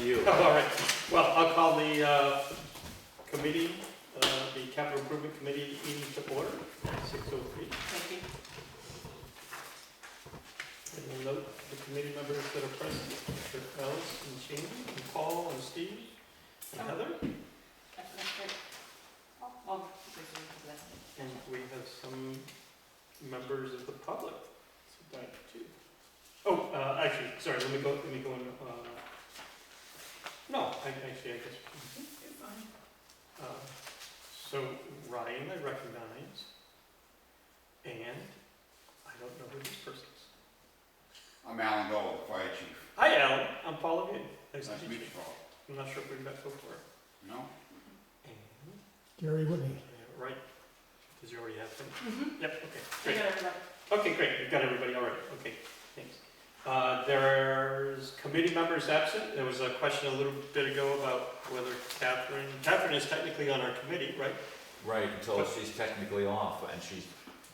you. Oh, all right. Well, I'll call the committee, the capital improvement committee meeting to order at 6:03. Thank you. And we'll note the committee members that are present, Mr. Ellis and Shane, and Paul and Steve, and Heather. That's great. Oh, that's And we have some members of the public. So that too. Oh, actually, sorry, let me go in, no, I guess. You're fine. So Ryan, I recognize, and I don't know who this person is. I'm Alan Dole, the fire chief. Hi, Alan. I'm Paul Levine. Nice Nice to to meet meet you. you, Paul. I'm not sure if we've met before. No? And, Gary Whitney. right, because you already have him. Mm-hmm. Yep, okay, I great. got everybody. Okay, great, we've got everybody already, okay, thanks. There's committee members absent. There was a question a little bit ago about whether Catherine is technically on our committee, right? Right, until she's technically off, and she's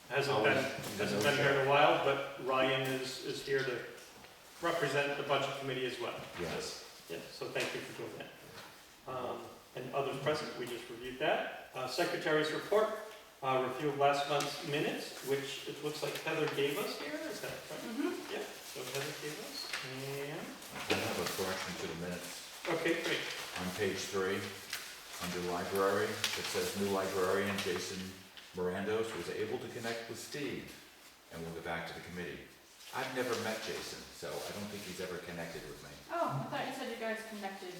Hasn't always, been, she's a hasn't been no-show. here in a while, but Ryan is here to represent the budget committee as well. Yes. Yeah, so thank you for doing that. And others present, we just reviewed that. Secretary's report, review of last month's minutes, which it looks like Heather gave us here, is that right? Mm-hmm. Yeah, so Heather gave us, and, I have a correction to the minutes. okay, great. On page 3, under library, it says new librarian Jason Mirandos was able to connect with Steve, and we'll get back to the committee. I've never met Jason, so I don't think he's ever connected with me. Oh, I thought you said you guys connected.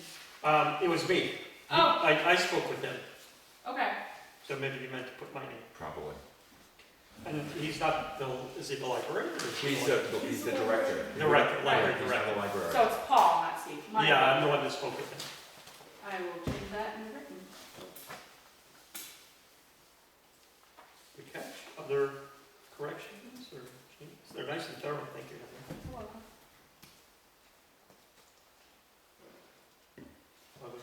It was me. Oh. I spoke with him, Okay. so maybe you meant to put my name. Probably. And he's not the, is he the librarian? Or is he He's the the director. Director, library He's director. not a librarian. So it's Paul, not Steve. My Yeah, I'm bad. the one that spoke with him. I will change that in the written. We catch other corrections or changes? They're nice and thorough, thank you. Heather. You're welcome. Other.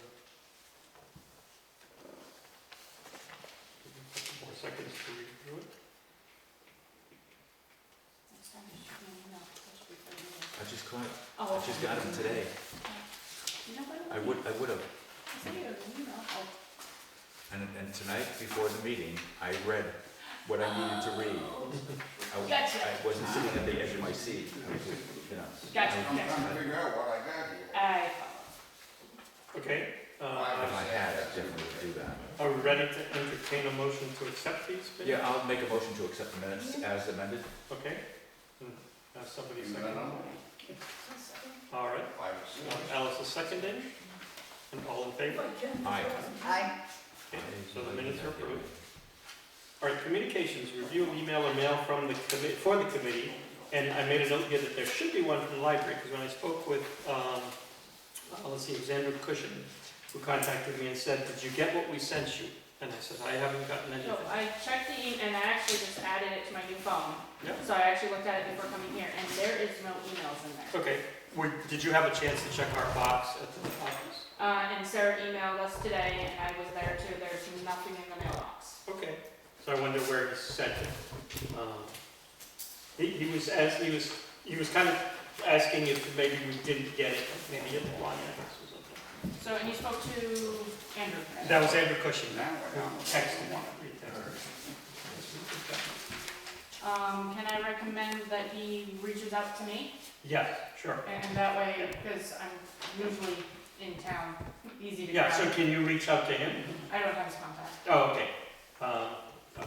Give me a couple more seconds to review it. Next time you should be, no, that should be for me. I just caught, Oh, I just got him today. You know what? I would have. I sent you an email. Oh. And tonight, before the meeting, I read what I needed to read. Gotcha. I wasn't sitting at the edge of my seat. I was just, you know. Gotcha. I'm trying to figure out what I got here. I Okay, If I had, I definitely would do that. are we ready to entertain a motion to accept these? minutes? Yeah, I'll make a motion to accept the minutes as amended. Okay. Somebody You second. know? All right, 5 or 6. Alice is seconding, and all in favor? Aye. Okay, so the minutes are approved. All right, communications, review of email or mail from the for the committee, and I made a note here that there should be one from the library, because when I spoke with, let's see, it was Andrew Cushion, who contacted me and said, did you get what we sent you? And I said, I haven't gotten anything. So I checked the email and I actually just added it to my new phone. Yeah. So I actually looked at it before coming here and there is no emails in there. Okay, did you have a chance to check our box at the office? And Sarah emailed us today and I was there too. There's nothing in the mailbox. Okay, so I wonder where he sent it. He was kind of asking if maybe we didn't get it, maybe at the line address or something. So, and you spoke to Andrew, right? That was Andrew Cushing, Now who we're down. texted me. Can I recommend that he reaches out to me? Yeah, sure. And that way, because I'm usually in town, easy to Yeah, grab. so can you reach out to him? I don't have his contact. Oh, okay.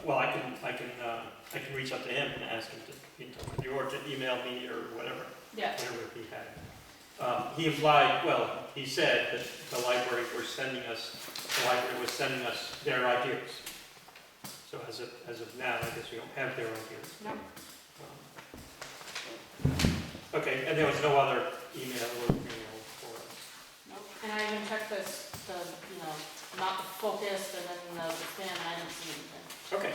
Well, I can reach out to him and ask him to be in touch with you, or to email me or whatever, Yeah. whatever he had. He implied, well, he said that the library was sending us their ideas. So as of now, I guess we don't have their ideas. No. Okay, and there was no other email or for us. Nope. And I even checked this, not the focused and then the spam, and I didn't see anything. Okay,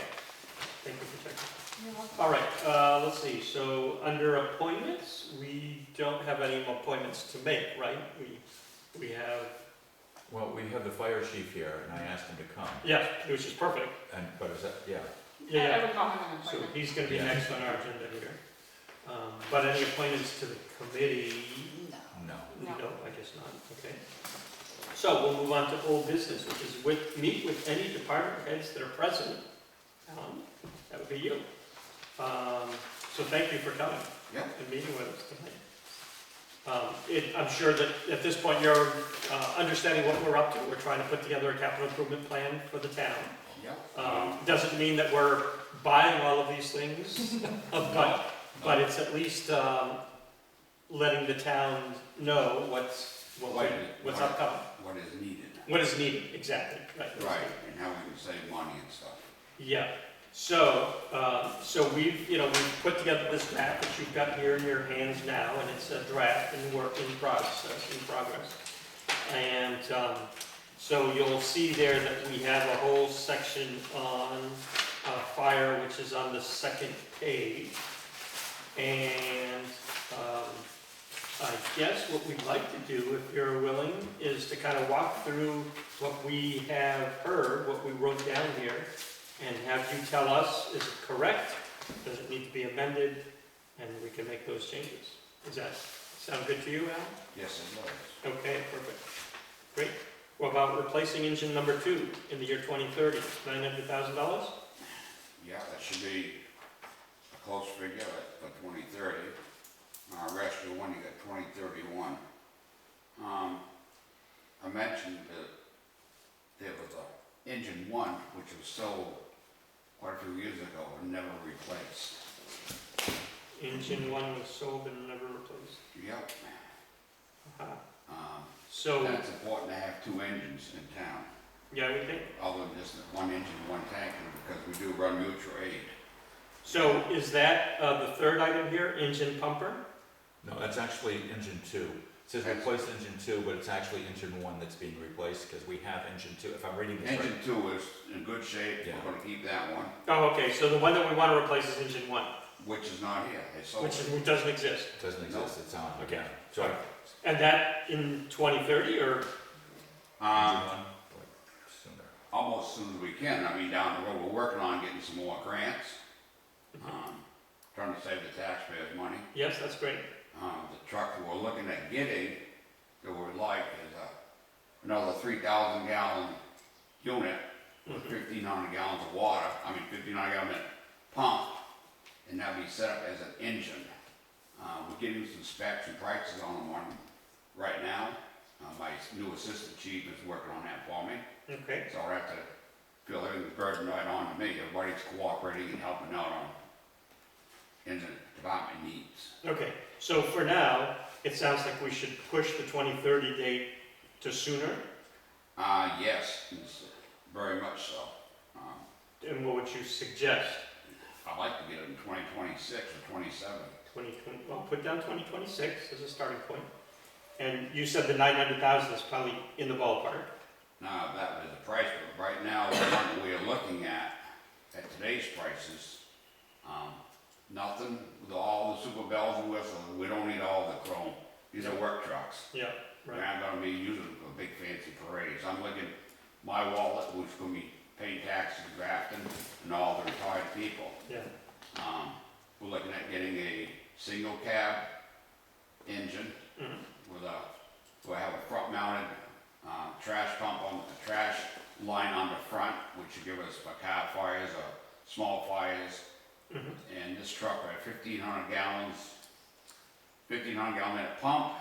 thank you for checking. You're welcome. All right, let's see, so under appointments, we don't have any appointments to make, right? We have, Well, we have the fire chief here, and I asked him to come. yeah, which is perfect. But is that, yeah. I would call him an So appointment. he's gonna be Yeah. next on our agenda here. But any appointments to the committee? No. No. No, I guess not, okay. So we'll move on to old business, which is meet with any department heads that are present. That would be you. So thank you for coming Yeah. and meeting with us tonight. I'm sure that at this point you're understanding what we're up to. We're trying to put together a capital improvement plan for the town. Yeah. Doesn't mean that we're buying all of these things, but it's at least letting the town know what's upcoming, What is needed. what is needed, exactly, right. Right, and how we can save money and stuff. Yeah, so we've put together this draft that you've got here in your hands now, and it's a draft in progress. And so you'll see there that we have a whole section on fire, which is on the second page. And I guess what we'd like to do, if you're willing, is to kind of walk through what we have heard, what we wrote down here, and have you tell us, is it correct? Does it need to be amended? And we can make those changes. Does that sound good to you, Al? Yes, it does. Okay, perfect. Great. What about replacing engine number 2 in the year 2030? $900,000? Yeah, that should be a close figure for 2030. Rescue one, you got 2031. I mentioned that there was a engine 1 which was sold quite a few years ago and never replaced. Engine 1 was sold and never replaced. Yep. So, That's important to have 2 engines in town, yeah, we think. other than just 1 engine, 1 tanker, because we do run mutual aid. So is that the third item here, engine pumper? No, that's actually engine 2. It says replace engine 2, but it's actually engine 1 that's being replaced, because we have engine 2, if I'm reading this right. Engine 2 is in good shape, Yeah. we're gonna keep that one, Oh, okay, so the one that we want to replace is engine 1, which is not here, they sold which it. doesn't exist. It doesn't exist, it's on, Okay. okay. So, And that in 2030 or? engine 1, like, sooner. Almost as soon as we can, I mean, down the road, we're working on getting some more grants. Trying to save the taxpayers money. Yes, that's great. The truck that we're looking at getting, that we'd like is another 3,000 gallon unit with 1,500 gallons of water, 1,500 gallon pump, and that'll be set up as an engine. We're getting some specs and prices on one right now. My new assistant chief is working on that for me, Okay, so I'll have to feel everything's burden right on to me. Everybody's cooperating and helping out on engine department needs. okay. So for now, it sounds like we should push the 2030 date to sooner. Yes, it's very much so. And what would you suggest? I'd like to get it in 2026 or 27. 2020, well, put down 2026 as a starting point. And you said the 900,000 is probably in the ballpark. Now, that was the price, but right now, the one we are looking at today's prices, nothing with all the super bells and whistles. We don't need all the chrome. These are work trucks. Yeah, We're right. not gonna be using them for big fancy parades. I'm looking, my wallet, which is gonna be paying taxes, Grafton, and all the retired people. Yeah, We're looking at getting a single cab engine mhm, we'll have a front mounted, trash pump on the trash line on the front, which will give us for car fires or small fires. mhm. And this truck, will have 1,500 gallons, 1,500 gallon minute pump,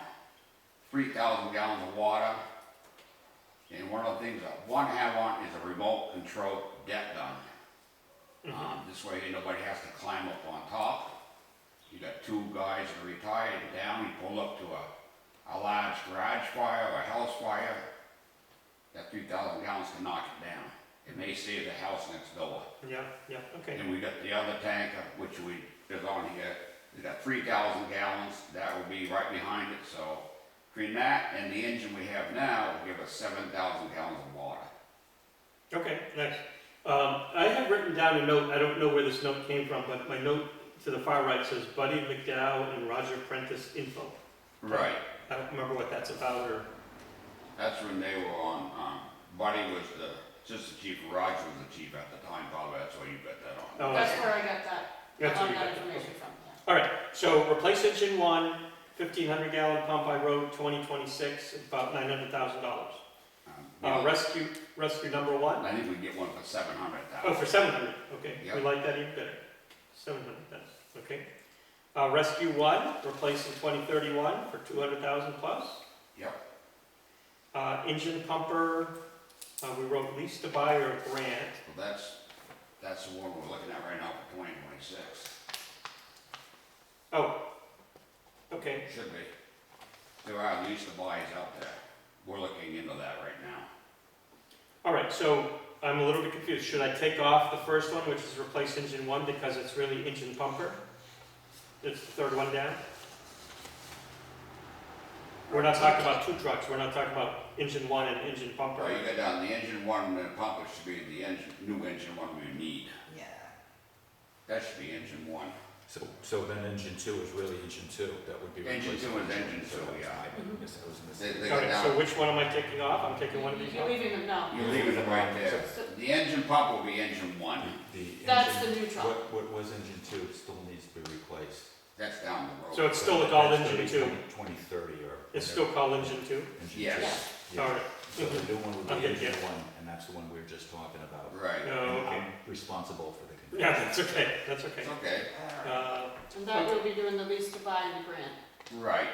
3,000 gallons of water. And one of the things I want to have on is a remote control deck gun. This way nobody has to climb up on top. You got 2 guys that are retired and down, you pull up to a large garage fire or a house fire. That 3,000 gallons can knock it down. It may save the house next door. Yeah, yeah, okay. And we got the other tanker, which is on here, we got 3,000 gallons, that will be right behind it, so between that and the engine we have now, will give us 7,000 gallons of water. Okay, next. I have written down a note, I don't know where this note came from, but my note to the far right says Buddy McDowell and Roger Prentice info. Right, I don't remember what that's about, or, that's when they were on, Buddy was the assistant chief, Roger was the chief at the time, probably that's why you got that on. oh, That's I see. where I got that, That's what you that got. information Okay. from, yeah. All right, so replace engine 1, 1,500 gallon pump, I wrote 2026, about $900,000. Yeah. Rescue number one? I think we get one for Oh, 700,000. for 700, okay, we Yep. like that even better. 700,000, okay. Rescue one, replaced in 2031 for 200,000 plus. Yep, Engine pumper, we wrote lease to buy or grant. well, that's the one we're looking at right now for 2026. Oh, okay, Should be. There are at least the buys out there. We're looking into that right now. all right, so I'm a little bit confused. Should I take off the first one, which is replace engine one, because it's really engine pumper? It's the third one down? We're not talking about two trucks, we're not talking about engine one and engine pumper. Well, you got down the engine one, and the pumper should be the new engine one we need. Yeah. That should be engine one. So then engine two is really engine two, that would be. Engine two replacing is engine so two, that was yeah. my mis- I was a They mistake. got Okay, so down, which one am I taking off? I'm taking one of these You're off? leaving them, no. you're leaving it right there. So- The engine pump will be engine one. The That's engine- the new truck. What was engine two still needs to be replaced. That's down the road. So it's still called That's gonna engine be two? 2030 or. It's whenever. still called engine two? Engine Yes. two. All Yeah. right. So the new one would Okay, be engine yeah. one, and that's the one we were just talking about. Right. Oh, And okay. I'm responsible for the confusion. Yeah, that's okay, that's okay. It's okay. And that will be doing the lease to buy and the grant. Right.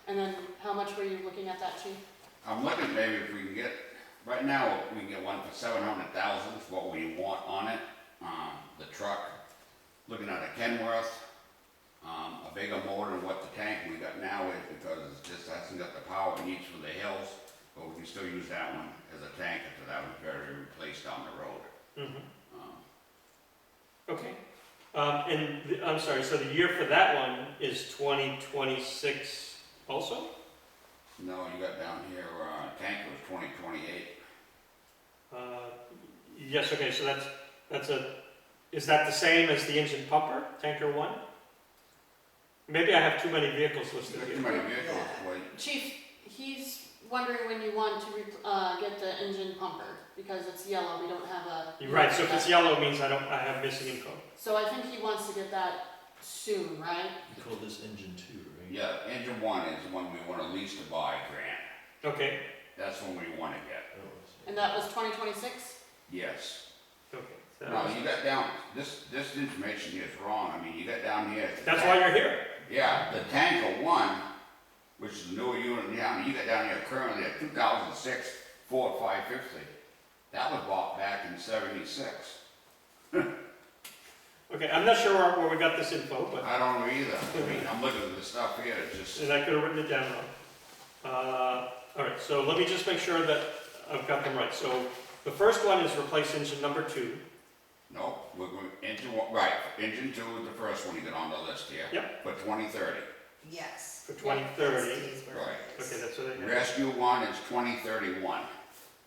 And then how much were you looking at that, chief? I'm looking maybe if we can get, right now, we can get one for 700,000 is what we want on it. The truck, looking at a Kenworth, a bigger motor than what the tank we got now is, because it just hasn't got the power it needs for the hills. But we can still use that one as a tank until that one's better to replace down the road. Mhm. Um, Okay. I'm sorry, so the year for that one is 2026 also? No, you got down here, tank was 2028. Yes, okay, so is that the same as the engine pumper, tanker one? Maybe I have too many vehicles You listed got too here. many vehicles, wait. Chief, he's wondering when you want to get the engine pumper, because it's yellow, we don't have a. You're right, so if it's yellow, it means I have missing info. So I think he wants to get that soon, right? You call this engine two, right? Yeah, engine one is the one we want to lease to buy grant. Okay, That's one we want to get. Oh, I see. And that was 2026? Yes. okay. So No, you got down, this information here is wrong. I mean, you got down here. That's why you're here. Yeah, the tanker one, which is the newer unit now, you got down here currently at 2006 Ford 550. That was bought back in 76. Okay, I'm not sure where we got this info, but I don't know either. I mean, I'm looking at the stuff here, it's just, and I could have written it down wrong. All right, so let me just make sure that I've got them right. So the first one is replace engine number two. no, we're going, engine one, right, engine two is the first one you got on the list here. Yep. For 2030. Yes. For 2030. Stays where Right. it is. Okay, that's what I have. Rescue one is 2031.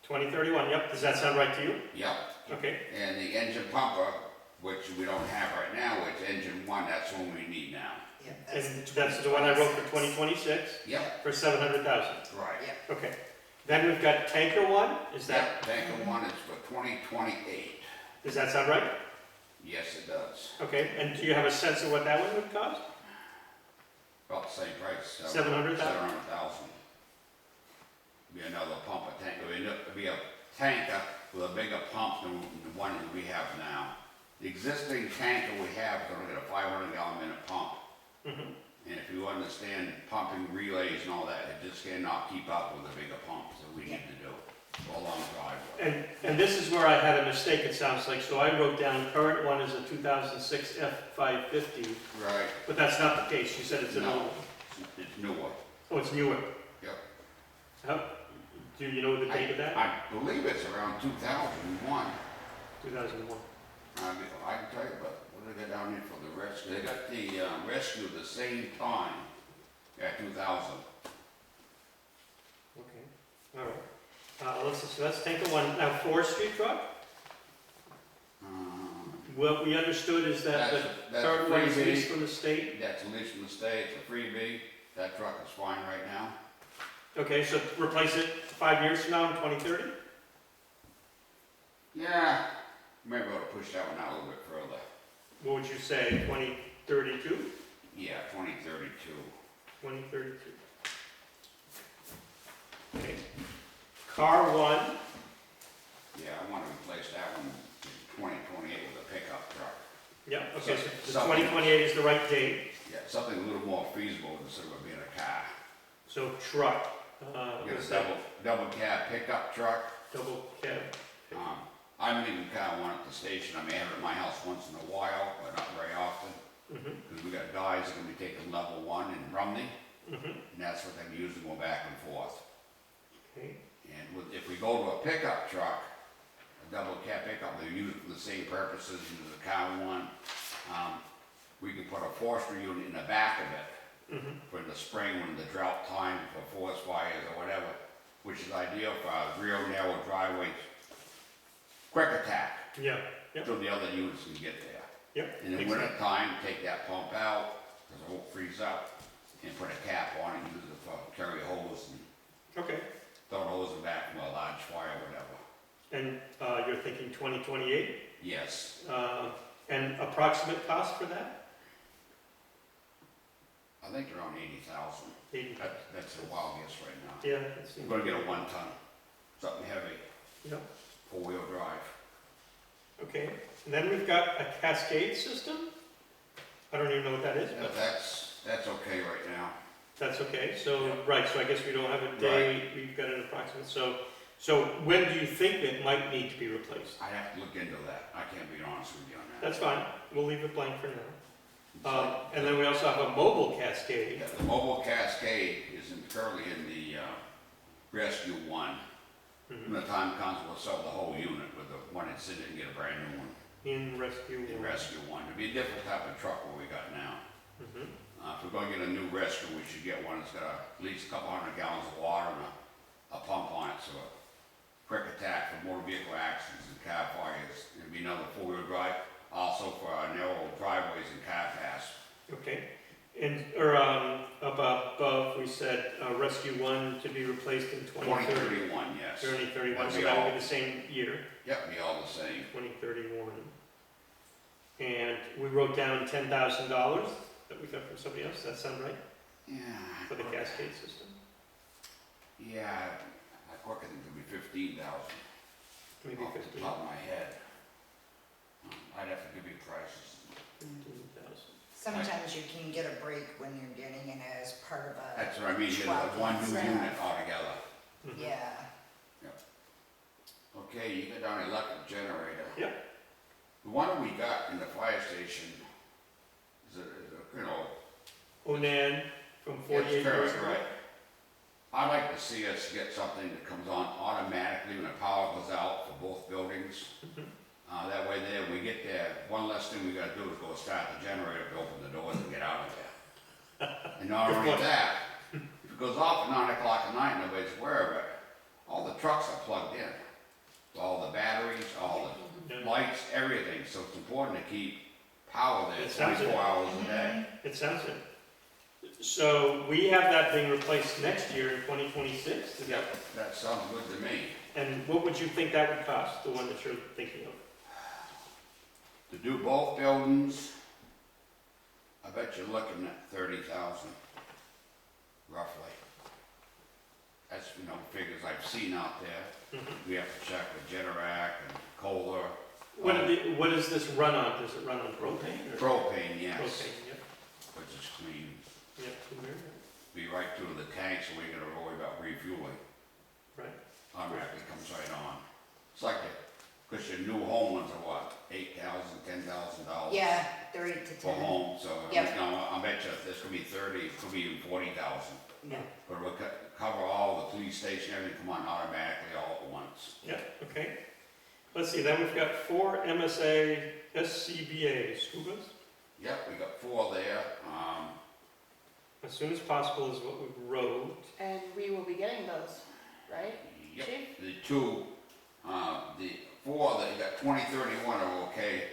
2031, yep, does that sound right to you? Yep. Okay, And the engine pumper, which we don't have right now, it's engine one, that's the one we need now. Yep, and that's the one I wrote for 2026 Yep, for 700,000. right. Yep. Okay, then we've got tanker one, is that, Tanker one is for 2028. does that sound right? Yes, it does. Okay, and do you have a sense of what that one would cost? About the same price. 700,000? 700,000. Be another pumper tank, it'd be a tanker with a bigger pump than the one that we have now. The existing tanker we have is only got a 500-gallon minute pump. Mhm. And if you understand pumping relays and all that, it just cannot keep up with the bigger pumps that we need to do. All on driveway. And this is where I had a mistake, it sounds like, so I wrote down current one is a 2006 F550, Right, but that's not the case, you said it's an No. old one. it's newer. Oh, it's newer. Yep. How, do you know the date of that? I believe it's around 2001. 2001. I can tell you, but what do they got down here for the rescue? They got the rescue the same time, at 2000. Okay, all right. Let's take a one, now forestry truck, what we understood is that the That's current a one is leased freebie. from the state. That's a lease from the state, it's a freebie. That truck is fine right now. Okay, so replace it 5 years from now in 2030? Yeah, maybe we'll push that one out a little bit further. What would you say, 2032? Yeah, 2032. 2032. Okay. Car one, Yeah, I wanna replace that one in 2028 with a pickup truck. yeah, okay, so the Something- 2028 is the right date, Yeah, something a little more feasible instead of it being a car. so truck, Get what's a that? double cab pickup truck. Double cab. I'm leaving car one at the station. I may have it at my house once in a while, but not very often. Mhm, Because we got guys that are gonna be taking level one in Rumney, mhm, and that's what they're using going back and forth. okay, And if we go to a pickup truck, a double cab pickup, they use it for the same purposes as the car one. We can put a forestry unit in the back of it mhm, for the spring when the drought time for forest fires or whatever, which is ideal for a real narrow driveway. Quick attack, yeah, yep, so the other units can get there. yep. In the makes winter sense. time, take that pump out, because it won't freeze up, and put a cap on it, use it for carry a hose and Okay, throw the hose back from a large fire or whatever. and, you're thinking 2028, Yes, and approximate cost for that? I think around 80,000. 80, That's a wild guess right now. yeah, that's, We're gonna get a 1-ton, something heavy, yeah, 4-wheel drive. okay. And then we've got a cascade system. I don't even know what that is, But but that's okay right now. that's okay, so, right, so I guess we don't have a day, we've got an approximate, so when do you think it might need to be replaced? I have to look into that. I can't be honest with you on that. That's fine, we'll leave it blank for now. So, And then we also have a mobile cascade. yeah, the mobile Cascade is currently in the Rescue One. Mhm. When the time comes, we'll sell the whole unit with the one that's in it and get a brand new one. In rescue. In Rescue One. It'd be a different type of truck what we got now. Mhm. If we're gonna get a new Rescue, we should get one that's got at least a couple hundred gallons of water and a pump on it, so a quick attack for motor vehicle accidents and car fires. It'd be another 4-wheel drive, also for our narrow driveways and car paths. Okay, and, or, above, we said, rescue one to be replaced in 2030. 2031, yes. 2031, so That'd be that would all. be the same year, Yep, be all the same. 2031. And we wrote down $10,000 that we got from somebody else, does that sound right, Yeah. for the cascade system? Yeah, I think it'd be 15,000 Maybe off the 15, top of my head. I'd have to give you prices. 15,000. Sometimes you can get a break when you're getting it as part of a, That's what I mean, you get one new Right. unit altogether. Mhm. yeah. Okay, you get down the electric generator. Yep. The one that we got in the fire station is Onan from 48 it's years correct, ago. right. I'd like to see us get something that comes on automatically when the power goes out for both buildings. Mhm. That way there, we get there, one less thing we gotta do is go start the generator to open the doors and get out of there. And not Good only point. that, if it goes off at 9 o'clock at night, nobody's aware of it, all the trucks are plugged in. All the batteries, all the Yeah. lights, everything, so it's important to keep power there It sounds 24 it. hours a day. It sounds it. So we have that being replaced next year in 2026, is that? Yep, that sounds good to me. And what would you think that would cost, the one that you're thinking of? To do both buildings, I bet you're looking at 30,000, roughly. That's, figures I've seen out there. Mhm. We have to check with Generac and Kohler. What does this run on? Does it run on propane or? Propane, yes, Propane, yep, which is clean. yep, clear, Be right through the tank, so we ain't gotta worry about refueling. right. Automatically comes right on. It's like, because your new home ones are what, $8,000, $10,000? Yeah, they're 8 to For 10. home, so, Yep. I bet you this could be 30, it could be even 40,000. Yeah. But we'll cover all the police station, everything come on automatically all at once. Yep, okay. Let's see, then we've got 4 MSA SCBA's. Who's? Yep, we got 4 there. As soon as possible is what we wrote. And we will be getting those, right, Yep, Chief? the 2, the 4 that you got 2031 are okay.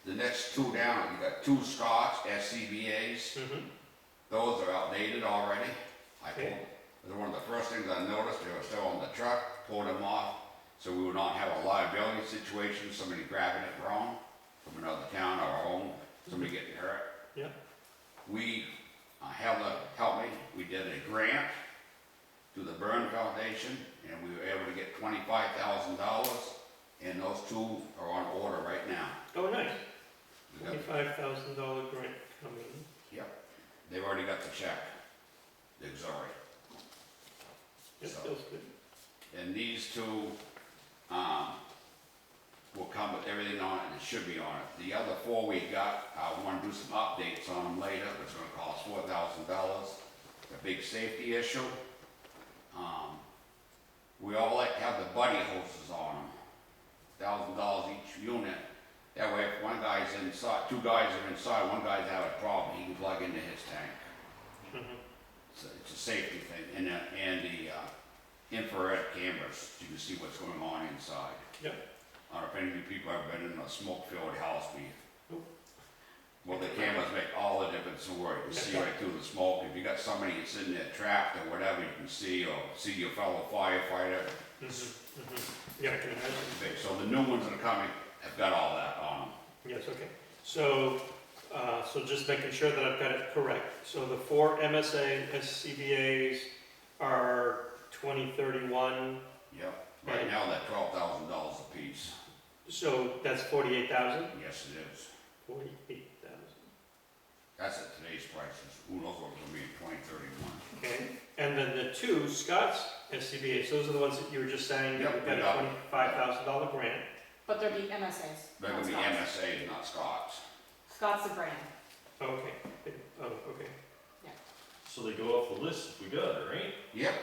The next 2 down, you got 2 Scots SCBA's. Mm-hmm. Those are outdated already. I Okay. pulled, it was one of the first things I noticed, they were still on the truck, pulled them off, so we would not have a liability situation, somebody grabbing it wrong from another town or our own, somebody getting hurt. Yeah. We, Heather helped me, we did a grant to the Burn Foundation, and we were able to get $25,000, and those two are on order right now. Oh, nice. We got- $25,000 grant coming. They've already got the check, the auxiliary. That So- feels good. And these two, will come with everything on it, and it should be on it. The other four we got, I wanna do some updates on them later, it's gonna cost $4,000. A big safety issue. We all like to have the buddy hoses on them, $1,000 each unit. That way, if one guy's inside, two guys are inside, one guy's having a problem, he can plug into his tank. Mhm. It's a safety thing, and the infrared cameras, you can see what's going on inside. Yep. I don't know if any of you people have been in a smoke-filled house, Nope. well, the cameras make all the difference in the world, you can see right through the smoke. If you got somebody that's in there trapped or whatever, you can see, or see your fellow firefighter. Yeah, I can imagine. So the new ones that are coming have got all that on them. Yes, okay. So, so just making sure that I've got it correct. So the 4 MSA SCBA's are 2031, Yep, right now they're $12,000 a piece. so that's 48,000? Yes, it is. 48,000. That's at today's prices. Who knows what it'll be in 2031. Okay, and then the 2 Scott's SCBA's, those are the ones that you were just saying, that Yep, we've got we a got it. $25,000 grant. But they're the MSA's, They're not gonna be Scott's. MSA, not Scott's. Scott's the brand. Oh, okay, oh, okay. So they go off the list if we got it, right? Yep,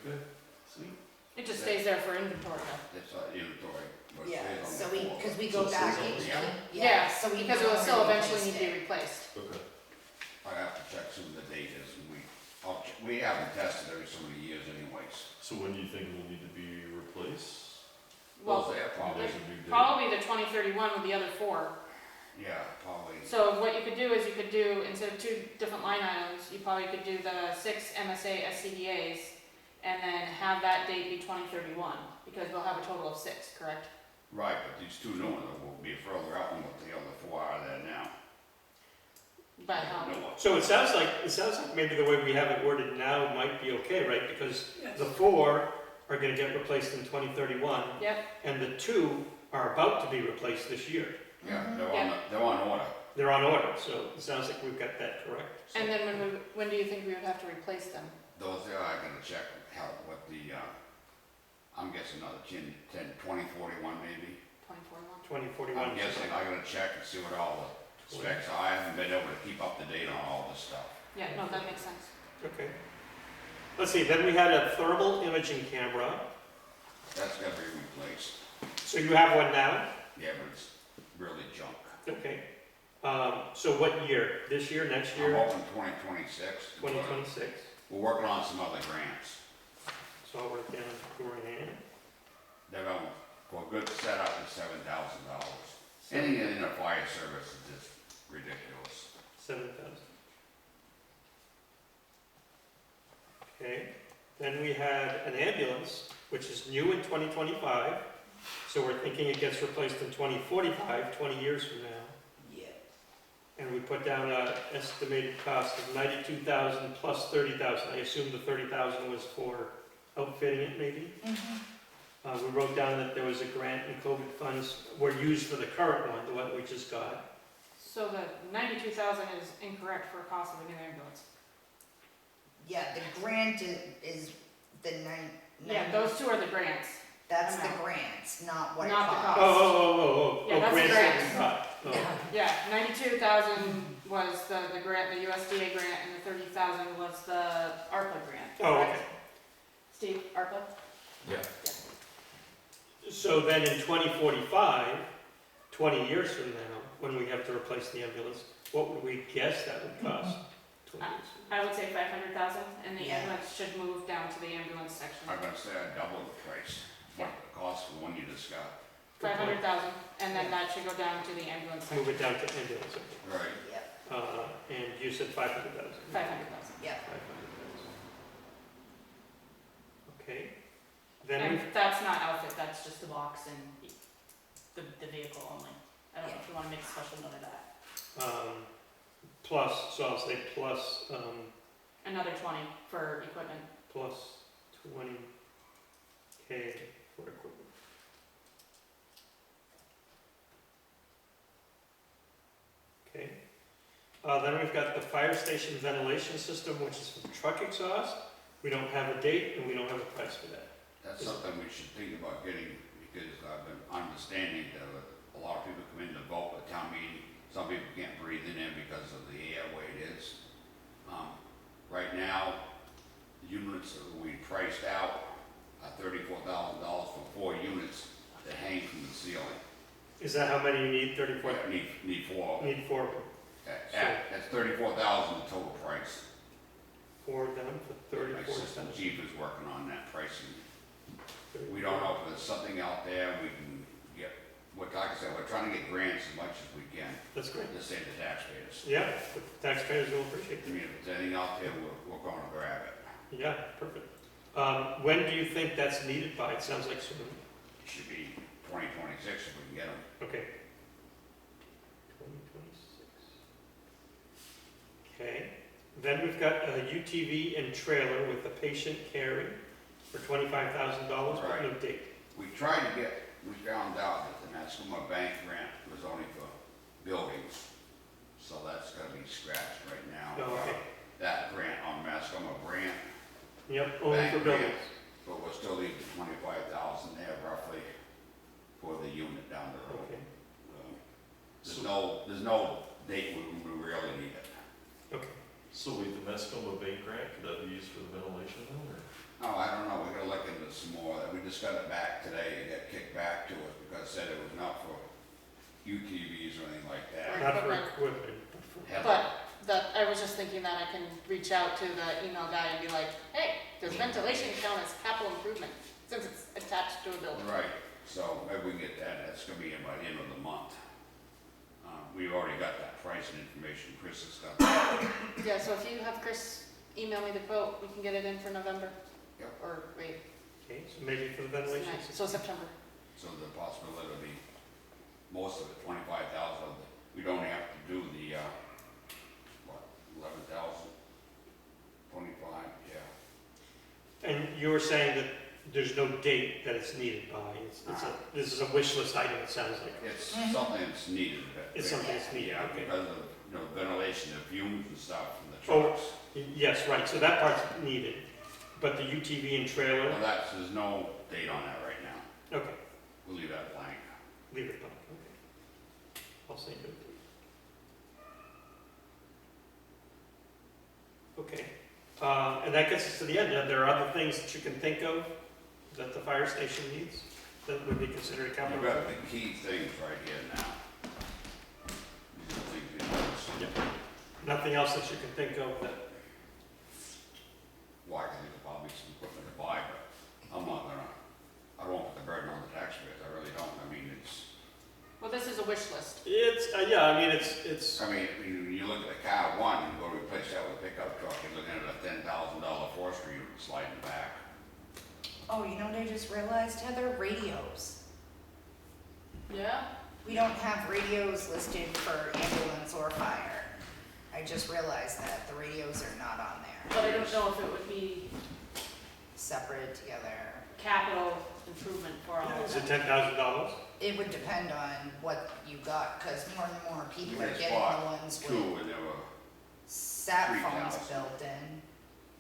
Okay, sweet. It just stays there for inventory though. it's inventory. but it Yeah, stays on so the we, floor. cause we So go it back stays on each, the floor? yeah, so we. Because it will go still and eventually replace need to it. be replaced. Okay. I have to check soon the date is, and we haven't tested every so many years anyways. So when do you think it will need to be replaced? Well, Those there probably, There's a new date. probably the 2031 with the other 4. yeah, probably, So what you could do is you could do, instead of 2 different line items, you probably could do the 6 MSA SCBA's and then have that date be 2031, because we'll have a total of 6, correct? right, but these two new ones will be further out than what the other four are there now. By how? New ones. So it sounds like maybe the way we have it worded now might be okay, right? Because the 4 are gonna get replaced in 2031, Yep, and the 2 are about to be replaced this year. Yeah, Mhm. they're on order. They're on order, so it sounds like we've got that correct. So- and then when do you think we would have to replace them? Those there, I gotta check what the, I'm guessing another 2041 maybe. 2041? 2041. I'm guessing, I gotta check and see what all the specs are. I haven't been able to keep up to date on all this stuff. Yeah, no, that makes sense. Okay. Let's see, then we had a thermal imaging camera. That's gotta be replaced. So you have one now? Yeah, but it's really junk. Okay. So what year? This year, next I'm year? hoping 2026. 2026? We're working on some other grants. So I'll write down grant. They're going, for a good setup is $7,000. Anything in the fire service is just ridiculous. 7,000. Okay, then we had an ambulance, which is new in 2025, so we're thinking it gets replaced in 2045, 20 years from now. Yeah. And we put down a estimated cost of 92,000 plus 30,000. I assume the 30,000 was for outfitting it maybe? We wrote down that there was a grant and COVID funds were used for the current one, the one we just got. So the 92,000 is incorrect for a cost of a new ambulance. Yeah, the grant is the nine. Yeah, those 2 are the grants. That's the amount. grants, not what it Not the costs. Oh, Yeah, that's the grants that we grants. got. Oh. Yeah. Yeah, 92,000 was the grant, the USDA grant, and the 30,000 was the ARPA grant. Oh, correct? okay. Steve, ARPA? Yeah, So then in 2045, 20 years from now, when we have to replace the ambulance, what would we guess that would cost? 20 years from I would say 500,000, and the Yeah. ambulance should move down to the ambulance section. I'm gonna say I double the price, what the cost for one you just got. now? 500,000, and then that should go down to the ambulance Move section. it down to ambulance, okay. Right. Yep, And you said 500,000? 500,000. yep. 500,000. Okay. Then we And that's not outfit, that's just the box and the vehicle only. I don't know if you wanna make a special note of that. Plus, so I'll say plus, Another 20 for equipment. plus 20K for equipment. Okay. Then we've got the fire station ventilation system, which is for truck exhaust. We don't have a date and we don't have a price for that. That's something we should think about getting, because I've been understanding that a lot of people come in to vote at town meeting. Some people can't breathe in there because of the air way it is. Right now, the units that we priced out are $34,000 for 4 units that hang from the ceiling. Is that how many you need? 34? Need 4. Need 4. That's $34,000 total price. 4 done for My assistant 34,000. chief is working on that pricing. We don't know if there's something out there we can get, like I said, we're trying to get grants as much as we can That's great. to save the taxpayers. Yeah, the taxpayers will appreciate I mean, it. if there's anything out there, we're gonna grab it. Yeah, perfect. When do you think that's needed by? It sounds like soon. It should be 2026 if we can get them. Okay. 2026. Okay. Then we've got a UTV and trailer with a patient carry for $25,000, but Right. no date. We found out that the Mascoma Bank grant was only for buildings, so that's gonna be scratched right now. Oh, okay. That grant on Mascoma grant, Yep, only Bank for grant. buildings. but we'll still leave the 25,000 there roughly for the unit down the road. Okay. There's no date when we really need it. Okay. So with the Mascoma Bay grant, could that be used for the ventilation then, or? Oh, I don't know, we gotta look into some more, we just got it back today, it got kicked back to us because it said it was not for UTVs or anything like that. Not for Equipment. equipment, but for. Heather, But I was just thinking that I can reach out to the email guy and be like, hey, does ventilation count as capital improvement since it's attached to a building? right, so maybe we can get that, that's gonna be in by the end of the month. We've already got that price and information, Chris has got that. Yeah, so if you have Chris email me the quote, we can get it in for November. Yep. Or wait, Okay, so maybe for the ventilation nice. system. So September. So the possibility will be, most of it, 25,000, we'd only have to do the, 11,000, 25, yeah. And you were saying that there's no date that it's needed by. This is a wish list item, it sounds like. It's something that's needed. It's something that's needed, Yeah, okay. because of, ventilation, the fumes and stuff from the Oh. trucks. Yes, right, so that part's needed. But the UTV and trailer, Well, there's no date on that right now. okay, We'll leave that blank. leave it blank, okay. I'll say no date. Okay, and that gets us to the end. Now, there are other things that you can think of that the fire station needs that would be considered a capital You've got improvement? the key things right here now. These are the things you notice. Yep. Nothing else that you can think of that, Why, because there's probably some equipment to buy, but I'm not gonna, I don't want to put the burden on the taxpayers, I really don't. I mean, Well, this is a wish list. it's, yeah, I mean, it's, when you look at the car one, and go to replace that with a pickup truck, you're looking at a $10,000 forestry unit sliding back. Oh, you know what I just realized, Heather? Radios. Yeah? We don't have radios listed for ambulance or fire. I just realized that the radios are not on there. But I don't know if it would be Separate together. capital improvement for all of is it them. $10,000? It would depend on what you got, because more and more people We are just getting bought the ones with Two, and there were sat phones 3,000. built in.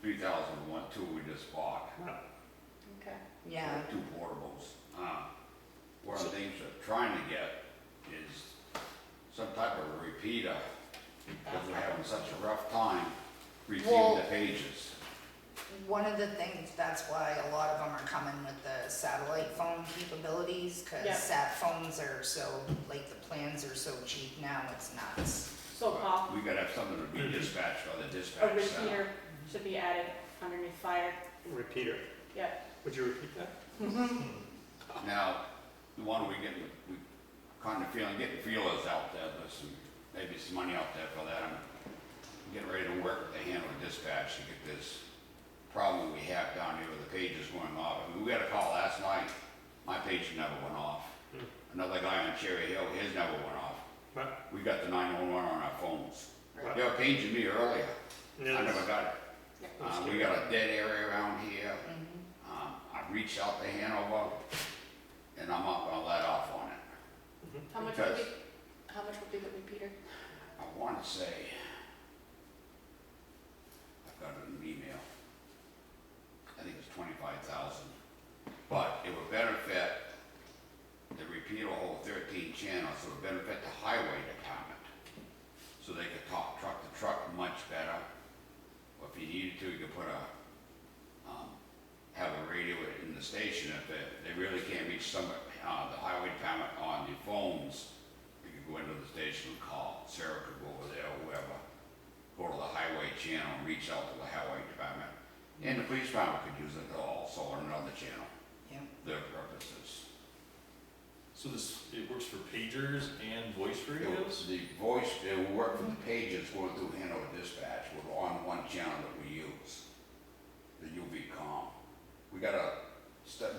3,001, two we just bought. Okay. Yeah. Two portables. One of the things we're trying to get is some type of a repeater, because we're having such a rough time receiving Well- the pages. One of the things, that's why a lot of them are coming with the satellite phone capabilities, because Yeah. sat phones are so, like, the plans are so cheap now, it's nuts. So Paul, We gotta have something to be dispatched by the a dispatch center. repeater should be added underneath fire. Repeater. Yeah. Would you repeat that? Now, the one we kind of getting feelers out there, maybe some money out there for that. I'm getting ready to work with the Hanover Dispatch to get this problem we have down here with the pages going off. I mean, we got a call last night, my page never went off. Another guy on Cherry Hill, his never went off. Right. We got the 911 on our phones. Right. They were paging me earlier, Yeah, I never got it. Yeah. We got a dead area around here, Mhm. I reached out to Hanover, and I'm not gonna let off on it. How much Because- would be, how much would be the repeater? I wanna say, I've got it in an email, I think it's 25,000, but it would benefit, the repeater will hold 13 channels, so it would benefit the highway department. So they could talk truck to truck much better, or if you needed to, you could put have a radio in the station, if they really can't reach the highway department on the phones, you could go into the station and call, Sarah could go over there, or whoever, go to the highway channel and reach out to the highway department. And the police department could use it also on another channel, Yeah. their purposes. So it works for pagers and voice radios? The voice, it will work for the pages going through Hanover Dispatch, we're on one channel that we use, the UV-Com. We gotta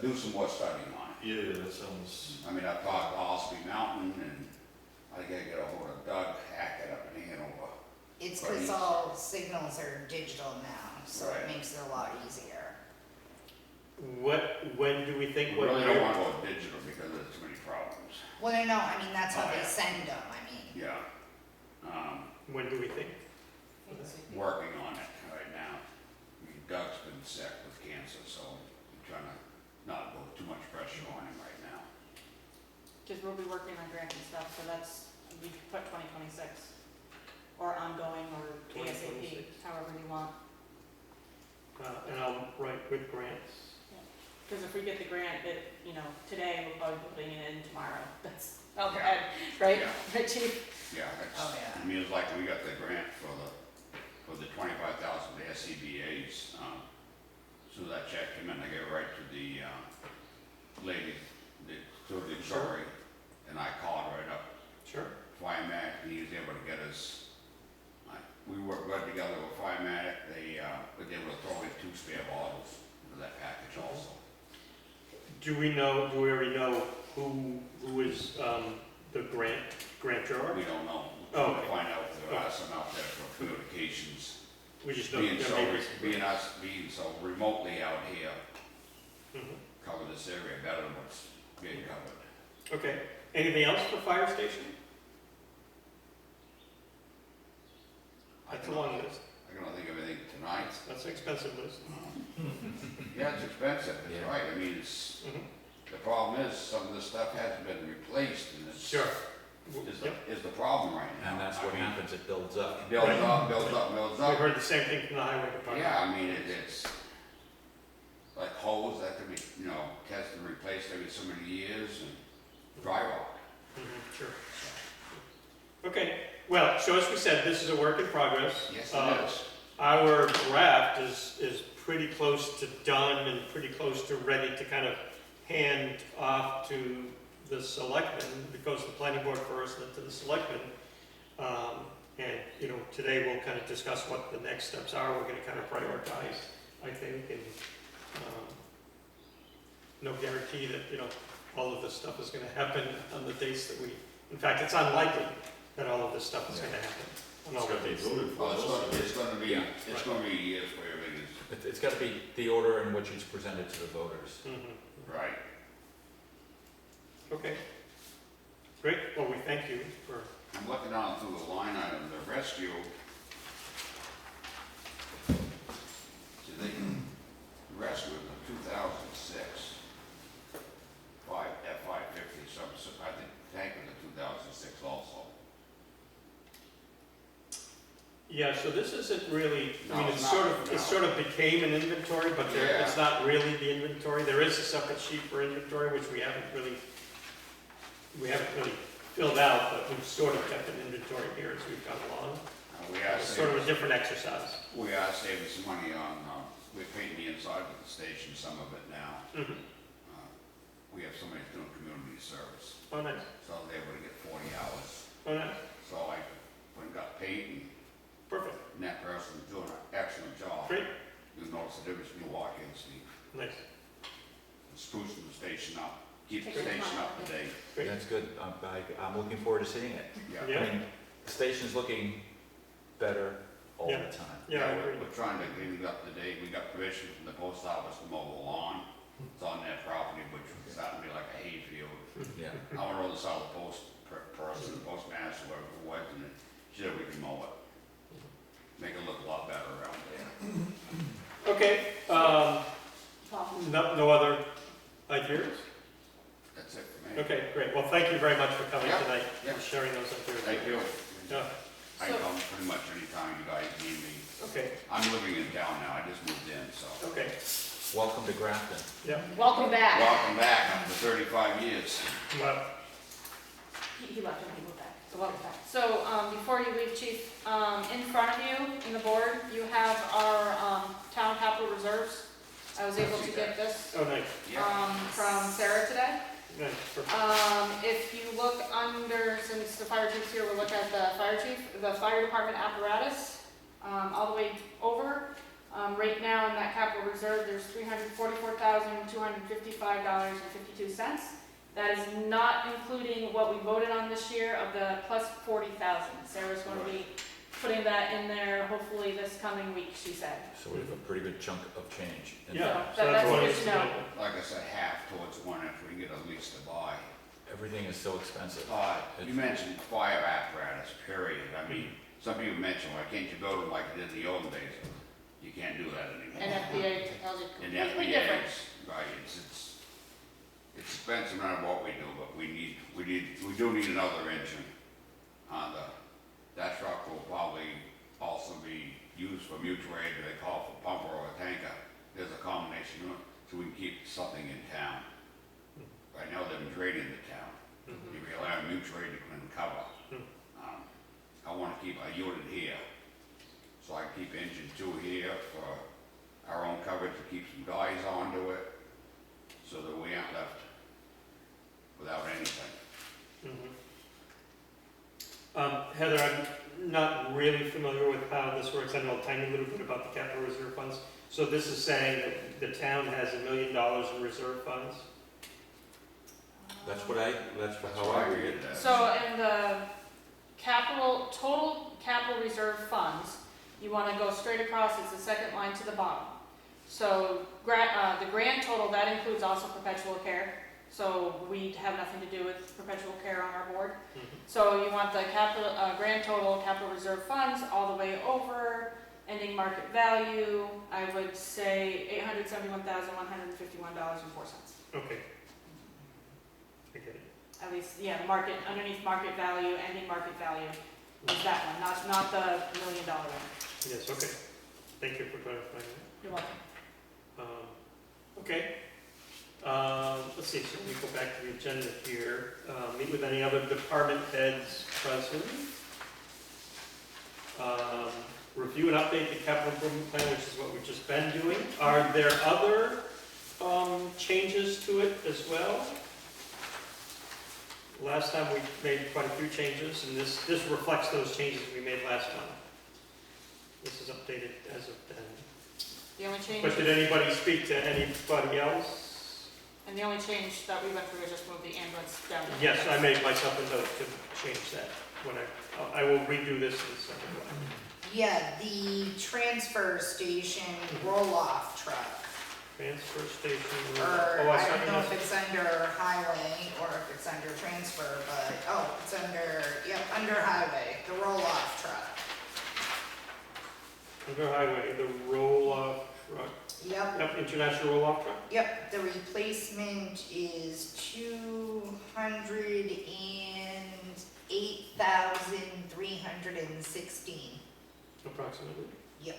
do some more studying on it. Yeah, that sounds, I mean, I've talked to Osprey Mountain, and I gotta get a hold of Doug Hackett up in Hanover. It's Right. because all signals are digital now, so Right. it makes it a lot easier. when do we We think? really don't wanna go digital because there's too many problems. Well, no, I mean, that's how Oh, they yeah. send them, I mean. Yeah. When do we think? Working on it right now. I mean, Doug's been sick with cancer, so I'm trying to not go too much pressure on him right now. Cause we'll be working on grant and stuff, so that's, we could put 2026, or ongoing, or ASAP, 2026. however you want. And I'll write with grants. Cause if we get the grant, today, we'll probably be putting it in tomorrow, that's, okay, right? Yeah. Right, chief? Yeah, that's, Oh, yeah. I mean, it's like we got the grant for the 25,000 SCBA's, so that check came in, I gave it right to the, lady, to the auxiliary, and I called right up, Sure. Firematic, and he was able to get us, we worked good together with Firematic, but they were throwing 2 spare bottles into that package also. Do we already know who is, the grantor? We don't know. Oh, We'll okay. find out if there are some out there for communications. We just know Being there so, may be some. being so remotely out here, Mhm. cover this area better than what's being covered. Okay, anything else for fire station? That's a long list, I can think of anything tonight. that's an expensive list. Yeah, it's expensive, that's Yeah. right, I mean, it's, Mhm. the problem is, some of this stuff hasn't been replaced, and it's. Sure. Is the problem right now. And that's I what mean, happens, it builds up. Builds Right. up, builds up, builds We've up. heard the same thing from the highway department. Yeah, I mean, it's like hose that could be, tested and replaced every so many years, and drywall. Mhm, sure. Okay, well, so as we said, this is a work in progress. Yes, it is. Our draft is pretty close to done and pretty close to ready to kind of hand off to the selectmen. It goes to the planning board first, then to the selectmen. And, today we'll kind of discuss what the next steps are. We're gonna kind of prioritize, I think, and, no guarantee that, all of this stuff is gonna happen on the dates that in fact, it's unlikely that all of this stuff is gonna happen. on all it's got of to be these. voted for. Well, it's gonna be, Yeah. it's gonna be years where everything is, It's gotta be the order in which it's presented to the voters. Mhm. right. Okay. Great, well, we thank you for, I'm looking down through the line item, the rescue. See, the rescue was in 2006. F-550, so I think tank was in 2006 also. yeah, so this isn't really, I mean, No, it's it's sort not, of, no. it sort of became an inventory, but Yeah. it's not really the inventory. There is a separate sheet for inventory, which we haven't really filled out, but we've sort of kept an inventory here as we've gone along. We are It's sort of a saving, different exercise. we are saving some money on, we're painting the inside of the station, some of it now. Mhm. We have somebody doing community service, Oh, nice, so they're able to get 40 hours. oh, nice, So I went and got paid, perfect, and that person's doing an excellent job. great, You notice the difference when you walk in, Steve. nice, Sprucing the station up, keep the Take your station time. up to date. Great. That's good, I'm looking forward to seeing it. Yeah. I mean, the station's looking better all Yeah. the time. Yeah, I agree. We're trying to clean it up today. We got permission from the post office to mow the lawn. It's on their property, which is starting to be like a hayfield. Yeah, I went over to saw the person, the postmaster, whoever it was, and she said we can mow it. Make it look a lot better around there. Okay, Paul? no other ideas? That's it for me. Okay, great. Well, thank you very much for coming Yeah, tonight yeah. and sharing those ideas. Thank you. Yeah, I So- come pretty much anytime you guys need me. okay, I'm living in town now, I just moved in, so. okay, welcome to Grafton. yeah. Welcome back. Welcome back after 35 years. Well, He left and he moved back, so welcome back. So, before you leave, chief, in front of you, in the board, you have our, town capital reserves. I was able to get this, oh, nice, from Sarah today. nice. Perfect. If you look under, since the fire chief's here, we'll look at the fire chief, the fire department apparatus, all the way over. Right now in that capital reserve, there's $344,255.52. That is not including what we voted on this year of the plus 40,000. Sarah's going to be putting that in there hopefully this coming week, she said. So we have a pretty good chunk of change. in Yeah, that. so that's that's what good it's to know. Like I said, half towards one if we can get a lease to buy. Everything is so expensive. You mentioned fire apparatus, period. I mean, some people mention, why can't you build them like you did in the old days? You can't do that anymore. And FBA technology And completely different. FBA's, right, it's expensive no matter what we do, but we do need another engine. That truck will probably also be used for mutual aid, they call for pumper or a tanker. There's a combination, so we can keep something in town. Right now, they've been draining the town. You rely on mutual aid to come and cover. I wanna keep a unit here, so I keep engine 2 here for our own coverage to keep some guys onto it, so that we aren't left without anything. Heather, I'm not really familiar with how this works. I know a tiny little bit about the capital reserve funds. So this is saying that the town has $1 million in reserve funds? That's how I read it. that. So in the total capital reserve funds, you want to go straight across, it's the second line to the bottom. So the grand total, that includes also perpetual care. So we have nothing to do with perpetual care on our board. So you want the grand total capital reserve funds all the way over, ending market value, I would say $871,151.04. Okay. I get it. At least, yeah, the market, underneath market value, ending market value, is that one, not the $1 million one. Yes, okay. Thank you for clarifying that. You're welcome. Okay. Let's see, so we go back to the agenda here. Meet with any other department heads present. Review and update the capital improvement plan, which is what we've just been doing. Are there other changes to it as well? Last time we made quite a few changes, and this reflects those changes we made last time. This is updated as of then. The only change, But did anybody speak to anybody else? and the only change that we went through is just move the ambulance down. Yes, I made myself a note to change that when I will redo this in a second. Yeah, the transfer station roll-off truck, Transfer station. or Oh, I saw don't know if this. it's under highway or if it's under transfer, but, it's under highway, the roll-off truck. Under highway, the roll-off truck. Yep, Yep, international roll-off truck. yep, the replacement is 208,316. Approximately. Yep.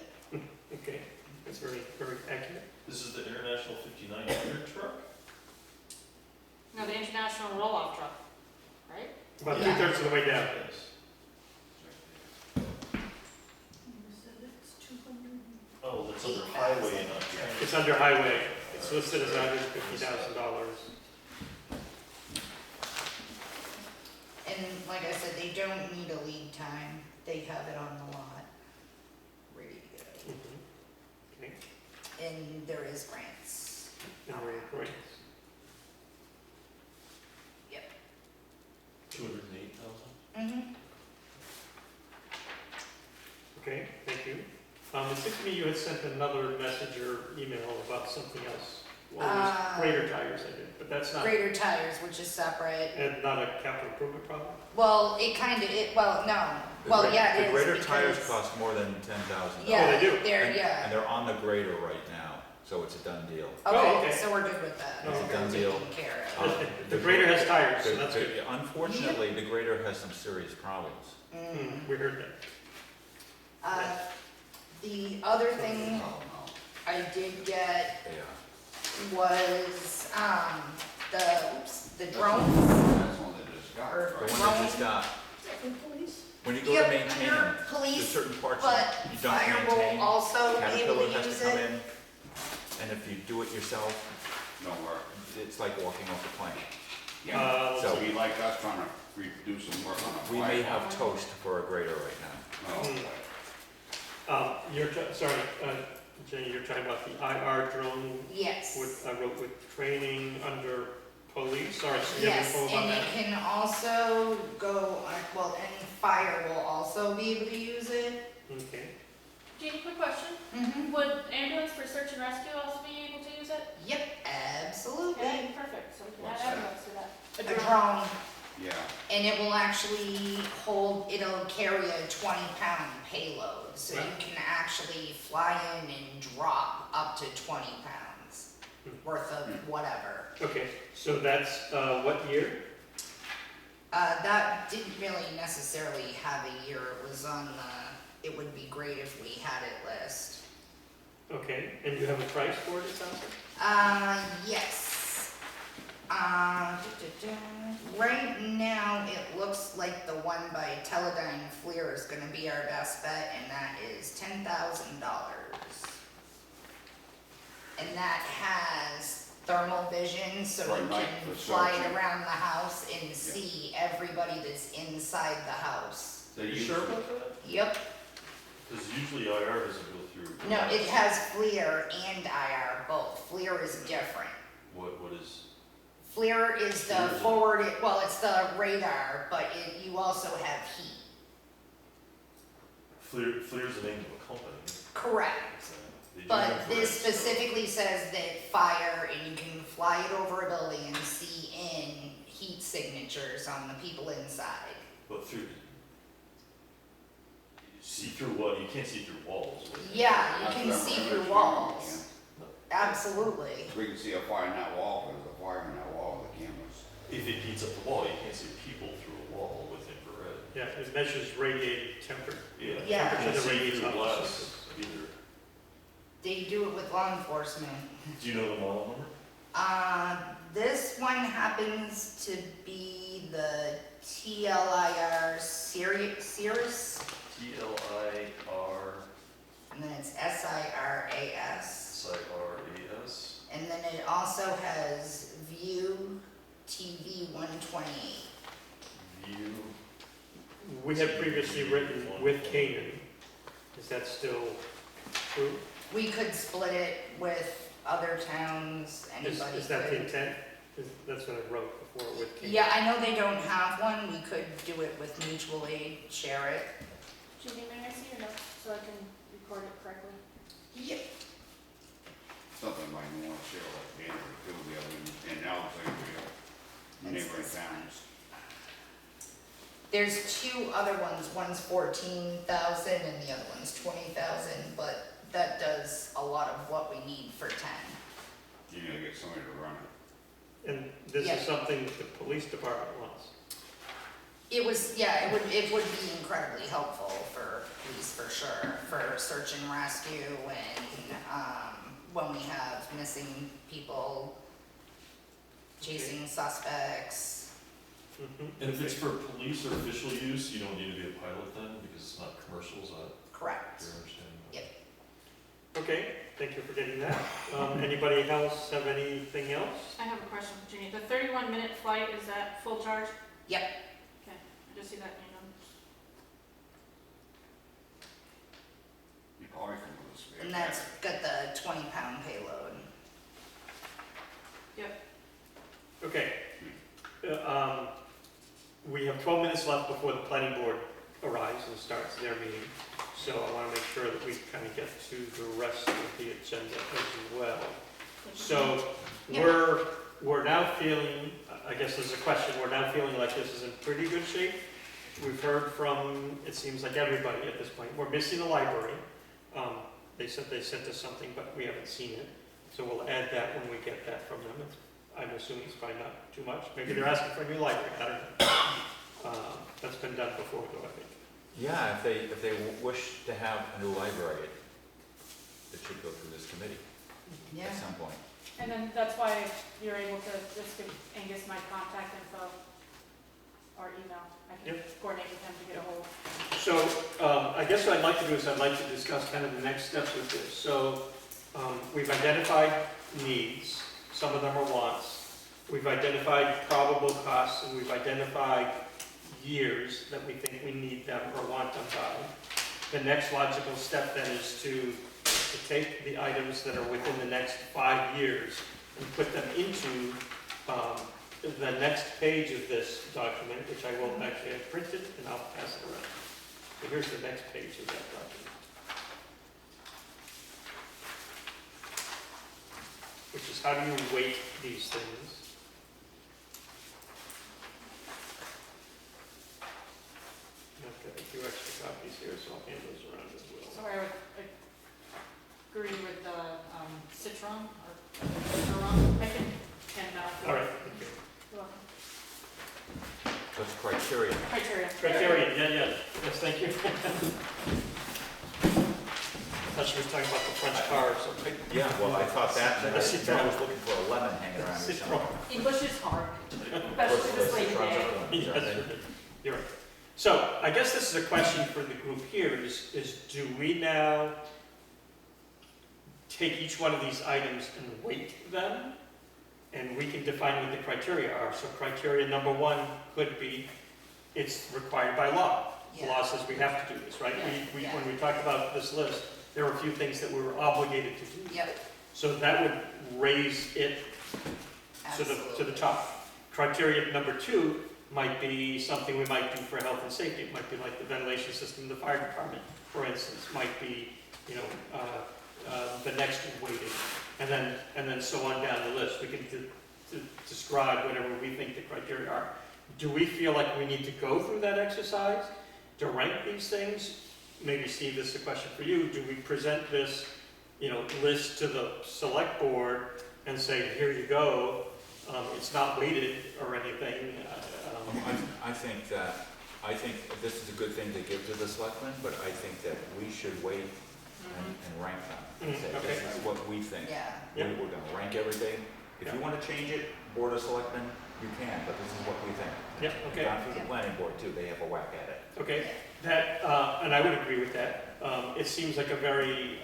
Okay, that's very, very accurate. This is the International 5900 truck? No, the international roll-off truck, right? About Yeah. 2/3 of the way down. Yes. Oh, that's under highway and not transit. It's under highway. It's listed as $150,000. And like I said, they don't need a lead time, they have it on the lot, ready to go. Okay, And there is grants. and we're great. 208,000? Mm-hmm. Okay, thank you. It seems to me you had sent another message or email about something else. Well, it was greater tires, I did, but that's not, Greater Tires, which is separate. and not a capital improvement problem? Well, it kind of, well, no. Well, yeah, it is. The grader tires because- cost more than $10,000. Yeah, they do? they're, And yeah. they're on the grader right now, so it's a done deal. Oh, Okay, okay. so we're good with that. It's a We're done deal. taken care of. The grader has tires, so that's good. Unfortunately, the grader has some serious problems. Mm. We heard that. The other thing Oh, no. I did get Yeah. was, the drones. That's one that just got, Or- The right? one that just got, when you go to Yep, maintain under them, there's police, certain parts but that you don't fire maintain. will also be able Caterpillar to has use to come it. in, and if you do it yourself, Don't work. it's like walking off the plank. Yeah, So- so you like us trying to do some work on a We may fire. have toast for a grader right now. Oh, Hmm. okay. Sorry, Jenny, you're talking about the IR drone Yes. with, I wrote with training under police, sorry, so you have Yes, info about and that? it can also go, well, and fire will also be able to use it. Okay, Jeannie, quick question. Mm-hmm. Would ambulance for search and rescue also be able to use it? Yep, absolutely. Okay, perfect, so we can What's add that? ambulance to that. A drone, Yeah, and it will actually hold, it'll carry a 20-pound payload. So you Right. can actually fly in and drop up to 20 pounds worth of whatever. okay, so that's, what year? That didn't really necessarily have a year. It was on the, it would be great if we had it list. Okay, and you have a price for it, it sounds like? Yes. Right now, it looks like the one by Teledyne FLIR is gonna be our best bet, and that is $10,000. And that has thermal vision, so For you night, can for fly searching. it around the house and see everybody that's inside the house. they You use, sure about that? Yep. Because usually IR doesn't go through. No, it has FLIR and IR both. FLIR is different. What is, FLIR is the FLIR is- forward, well, it's the radar, but you also have heat. FLIR's the name of a company. Correct. They do But infrared this stuff. specifically says that fire, and you can fly it over a building and see in heat signatures on the people inside. But through, see through what? You can't see through walls. but- Yeah, you That's can what see I'm through saying, walls. Absolutely. we can see a fire in that wall, there's a fire in that wall with the cameras. If it heats up the wall, you can't see people through a wall with infrared. Yeah, it measures radiated temperature. Yeah. Yeah. You Temperature can't that see radiates through off the glass surface. either. They do it with law enforcement. Do you know the model number? This one happens to be the TLIR Cirrus, TLIR and then it's SIRAS. SIRAS. And then it also has View TV 128. View. We had previously written with Canaan. Is that still true? We could split it with other towns, anybody Is that the could. intent? That's what I wrote before with Canaan. Yeah, I know they don't have one, we could do it with mutual aid, share it. Jeannie, may I see your notes so I can record it correctly? Yep. Something like you want to share like Danbury too, we have in Alexandria, neighboring towns. There's two other ones, one's 14,000 and the other one's 20,000, but that does a lot of what we need for 10. You gotta get somebody to run it. And this Yeah. is something that the police department wants. It was, yeah, it would be incredibly helpful for police for sure, for search and rescue and, when we have missing people, chasing suspects. Mhm. And if it's for police or official use, you don't need to be a pilot then, because it's not commercial, is that Correct. your understanding? Yep. Okay, thank you for getting that. Anybody else have anything else? I have a question for Jeannie. The 31-minute flight, is that full charge? Yep. Okay, I just see that in your notes. You probably can do this. And that's got the 20-pound payload. Okay. We have 12 minutes left before the planning board arrives and starts their meeting. So I wanna make sure that we kinda get to the rest of the agenda as well. So, Yeah. we're now feeling, I guess this is a question, we're now feeling like this is in pretty good shape. We've heard from, it seems like everybody at this point, we're missing the library. They said they sent us something, but we haven't seen it, so we'll add that when we get that from them. I'm assuming it's probably not too much, maybe they're asking for a new library, I don't know. That's been done before though, I think. Yeah, if they wish to have a new library, it should go through this committee Yeah. at some point. And then that's why you're able to just give Angus my contact info or email. I can coordinate with him to get a hold. So, I guess what I'd like to do is I'd like to discuss kind of the next steps with this. So, we've identified needs, some of them are wants. We've identified probable costs, and we've identified years that we think we need them or want them by. The next logical step then is to take the items that are within the next 5 years and put them into the next page of this document, which I will actually have printed, and I'll pass it around. So here's the next page of that document, which is how do you weight these things? I've got a few extra copies here, so I'll hand those around as well. So I would agree with the Citron or Citron, I think, and All right, thank you. you're welcome. That's criteria. Criteria. Criterion, yeah, yes, thank you. I thought she was talking about the French car or something. Yeah, well, I thought that, and The I citron. was looking for a lemon hanging around here Citron. somewhere. English is hard, especially this late in the day. Yes, you're right. So, I guess this is a question for the group here, is do we now take each one of these items and weight them? And we can define what the criteria are. So criteria number 1 could be, it's required by law. The law says we have to do this, right? Yeah. When we talked about this list, there were a few things that we were obligated to do. Yep, So that would raise it to absolutely. the top. Criteria number 2 might be something we might do for health and safety. It might be like the ventilation system in the fire department, for instance, might be, the next weighting. And then so on down the list. We can describe whatever we think the criteria are. Do we feel like we need to go through that exercise to rank these things? Maybe Steve, this is a question for you. Do we present this, list to the select board and say, here you go, it's not weighted or anything? I think this is a good thing to give to the selectmen, but I think that we should wait and rank them. And say, Okay. this is what we think. Yeah, Yeah. We're gonna rank everything. If you Yeah. wanna change it, Board of Selectmen, you can, but this is what we think. Yeah, okay. Gone through the Yeah. planning board too, they have a whack at it. Okay, that, and I would agree with that. It seems like a very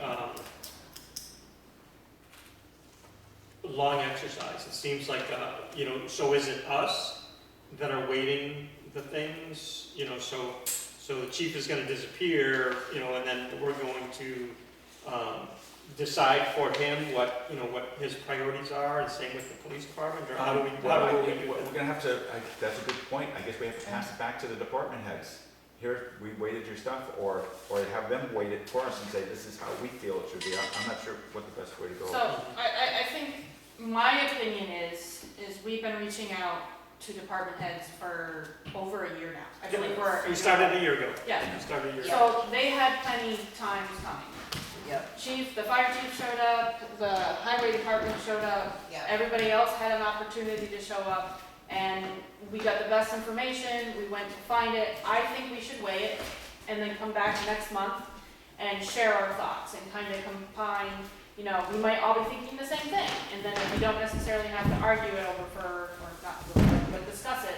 long exercise. It seems like, so is it us that are weighting the things? So the chief is gonna disappear, and then we're going to decide for him what his priorities are, and same with the police department, or how do we do We're that? gonna have to, that's a good point, I guess we have to pass it back to the department heads. Here, we weighted your stuff, or have them weight it for us and say, this is how we feel it should be. I'm not sure what the best way to go. So I think my opinion is we've been reaching out to department heads for over a year now. I believe We started a year ago. Yeah, We started a year ago. so they had plenty times coming. yep, The fire chief showed up, the highway department showed up, yep. everybody else had an opportunity to show up, and we got the best information, we went to find it. I think we should weigh it, and then come back next month and share our thoughts, and kind of combine, we might all be thinking the same thing, and then we don't necessarily have to argue it over or not deliberate, but discuss it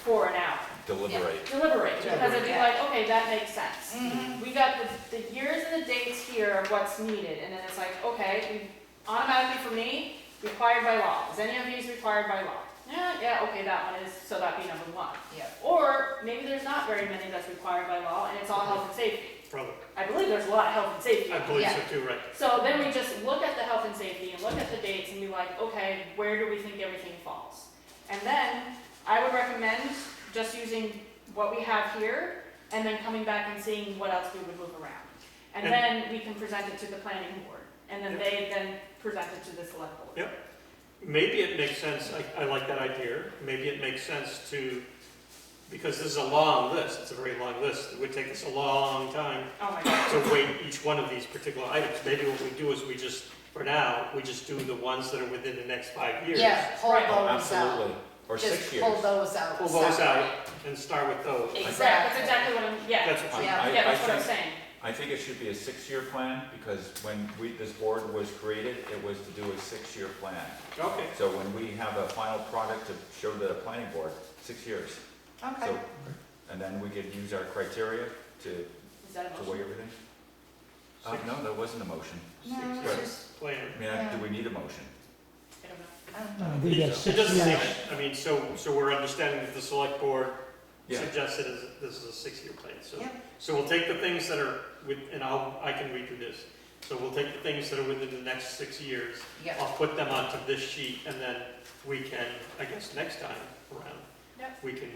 for an hour. Deliberate. Deliberate, because it'd be Yeah. like, okay, that makes sense. Mhm. We got the years and the dates here of what's needed, and then it's like, okay, automatically for me, required by law. Is any of these required by law? Yeah, okay, that one is, so that'd be number 1. Yep. Or maybe there's not very many that's required by law, and it's all health and safety. Probably. I believe there's a lot of health and safety. I believe so too, right. So then we just look at the health and safety and look at the dates and be like, okay, where do we think everything falls? And then I would recommend just using what we have here and then coming back and seeing what else we would move around. And And- then we can present it to the planning board, and then Yep. they then present it to the select board. Yep. Maybe it makes sense, I like that idea, maybe it makes sense to, because this is a long list, it's a very long list, it would take us a long time Oh my God. to weight each one of these particular items. Maybe what we do is we just, for now, we just do the ones that are within the next 5 years. Yeah, pull Right. Oh, those out. absolutely, or 6 Just years. pull those out. Pull those separate. out and start with those. Right, that's Exactly. exactly what I'm, yeah, That's what, Yeah. yeah, that's what I'm think- saying. I think it should be a 6-year plan, because when this board was created, it was to do a 6-year plan. okay, So when we have a final product to show the planning board, 6 years. Okay. So, and then we could use our criteria to Is that a weigh motion? everything. Six. No, there wasn't a motion. No, Six it's years. just, plan. I mean, do we need a motion? I don't know. I don't I know. think It that's 6 doesn't seem, years. I mean, so we're understanding that the select board Yeah. suggested this is a 6-year plan, so. Yep. So we'll take the things that are with, and I can redo this. So we'll take the things that are within the next 6 years, Yep, I'll put them onto this sheet, and then we can, I guess, next time around, Yep. we can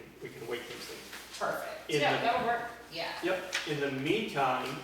weight these things. perfect. In Yeah, the- that would work. Yeah, Yep, in the meantime,